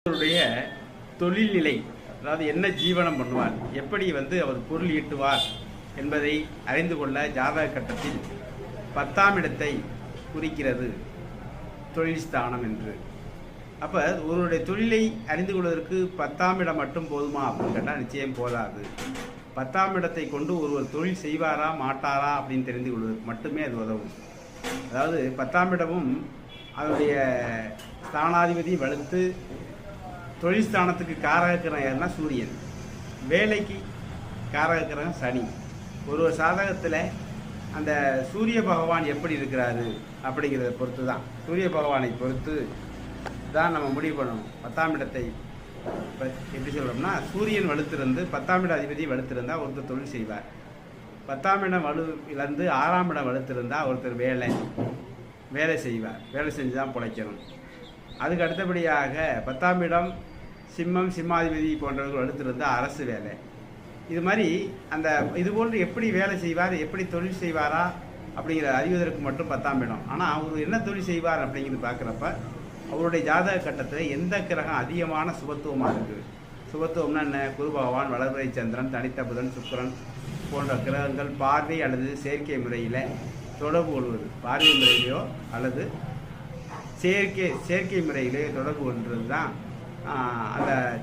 அவருடைய தொழில்நிலை, அதாவது என்ன ஜீவனம் பண்ணுவார், எப்படி அவர் பொருள் ஈட்டுவார் என்பதை அறிந்து கொள்ள ஜாதக கட்டத்தில் 10ஆம் இடத்தை குறிக்கிறது தொழில் ஸ்தானம் என்று. அப்போ ஒருவருடைய தொழிலை அறிந்து கொள்வதற்கு 10ஆம் இடம் மட்டும் போதுமா அப்படின்னு கேட்டால் நிச்சயம் போதாது. 10ஆம் இடத்தை கொண்டு ஒருவர் தொழில் செய்வாரா மாட்டாரா அப்படின்னு தெரிந்து கொள்வதற்கு மட்டுமே அது உதவும். அதாவது 10ஆம் இடமும் அதனுடைய ஸ்தானாதிபதி வலுத்து தொழில் ஸ்தானத்துக்கு காரகக்கிரகம் யாருன்னா சூரியன், வேலைக்கு காரகக்கிரகம் சனி. ஒரு சாதகத்தில் அந்த சூரிய பகவான் எப்படி இருக்கிறாரு அப்படிங்கிறத பொறுத்து தான், சூரிய பகவானை பொறுத்து தான் நம்ம முடிவு பண்ணணும் 10ஆம் இடத்தை. இப்போ எப்படி சொல்கிறோம்னா, சூரியன் வலுத்திருந்து 10ஆம் இட அதிபதி வலுத்திருந்தால் ஒருத்தர் தொழில் செய்வார். 10ஆம் இடம் இழந்து 6ஆம் இடம் வலுத்திருந்தால் ஒருத்தர் வேலை செய்வார். வேலை செஞ்சு தான் பிழைக்கணும். அதுக்கு அடுத்தபடியாக 10ஆம் இடம் சிம்மம், சிம்மாதிபதி போன்றவர்கள் வலுத்திருந்தால் அரசு வேலை. இது மாதிரி இதுபோன்று எப்படி வேலை செய்வார், எப்படி தொழில் செய்வாரா அப்படிங்கிற அறிவதற்கு மட்டும் 10ஆம் இடம். ஆனால் அவர் என்ன தொழில் செய்வார் அப்படிங்கிறது பார்க்குறப்ப அவருடைய ஜாதக கட்டத்தில் எந்த கிரகம் அதிகமான சுபத்துவமாக இருக்குது. சுபத்துவம்னா என்ன? குரு பகவான், வளர்பிறை சந்திரன், தனித்த புதன், சுக்கிரன் போன்ற கிரகங்கள் பார்வை அல்லது செயற்கை முறையில் தொடர்பு கொள்வது. பார்வை முறையிலையோ அல்லது செயற்கை முறையிலேயோ தொடர்பு கொள்வது தான்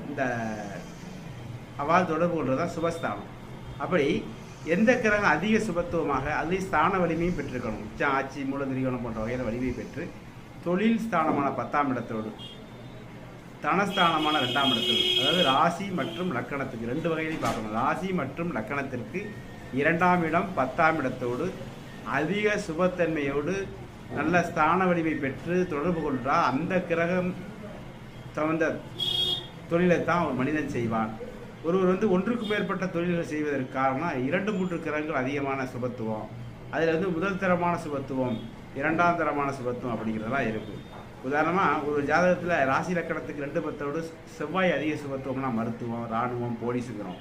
இந்த அவ்வாறு தொடர்பு கொள்வது தான் சுபஸ்தானம். அப்படி எந்த கிரகம் அதிக சுபத்துவமாக அதிக ஸ்தான வலிமையும் பெற்றிருக்கணும். உச்சம், ஆட்சி, மூல, திரிகோணம் போன்ற வகையில் வலிமை பெற்று தொழில் ஸ்தானமான 10ஆம் இடத்தோடு தனஸ்தானமான 2ஆம் இடத்தோடு, அதாவது ராசி மற்றும் லக்கணத்துக்கு 2 வகையிலையும் பார்க்கணும். ராசி மற்றும் லக்கணத்திற்கு 2ஆம் இடம் 10ஆம் இடத்தோடு அதிக சுபத்தன்மையோடு நல்ல ஸ்தான வலிமை பெற்று தொடர்பு கொள்றா அந்த கிரகம் தகுந்த தொழிலை தான் ஒரு மனிதன் செய்வான். ஒருவர் ஒன்றுக்கு மேற்பட்ட தொழில்கள் செய்வதற்கு காரணம் 2-3 கிரகங்கள் அதிகமான சுபத்துவம். அதில் முதல் தரமான சுபத்துவம், 2ஆம் தரமான சுபத்துவம் அப்படிங்கிறதெல்லாம் இருக்குது. உதாரணமாக ஒரு ஜாதகத்தில் ராசி லக்கணத்துக்கு 2-10ஓடு செவ்வாய் அதிக சுபத்துவம்னா மருத்துவம், இராணுவம், போலீஸுங்கிறோம்.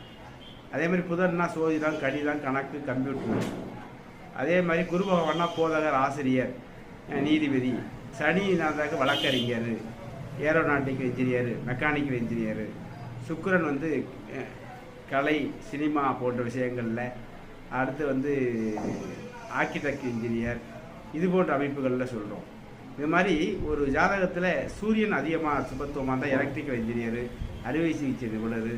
அதே மாதிரி புதன்னா சோதிடம், கணிதம், கணக்கு, கம்ப்யூட்டர். அதே மாதிரி குரு பகவான்னா போதகர், ஆசிரியர், நீதிபதி. சனிநாதாக வழக்கறிஞர், ஏரோநாட்டிக்கல் இன்ஜினியர், மெக்கானிக்கல் இன்ஜினியர். சுக்கிரன் கலை, சினிமா போன்ற விஷயங்களில். அடுத்து ஆர்கிடெக்ட் இன்ஜினியர். இது போன்ற அமைப்புகளில் சொல்கிறோம். இது மாதிரி ஒரு ஜாதகத்தில் சூரியன் அதிகமாக சுபத்துவமாக இருந்தால் எலக்ட்ரிக்கல் இன்ஜினியர், அறுவை சிகிச்சை நிபுணர்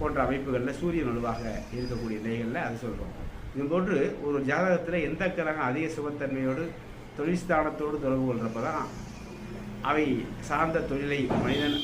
போன்ற அமைப்புகளில் சூரியன் வலுவாக இருக்கக்கூடிய நிலைகளில் அது சொல்கிறோம். இது போன்று ஒரு ஜாதகத்தில் எந்த கிரகம் அதிக சுபத்தன்மையோடு தொழில் ஸ்தானத்தோடு தொடர்பு கொள்கிறப்ப தான் அவை சார்ந்த தொழிலை மனிதன்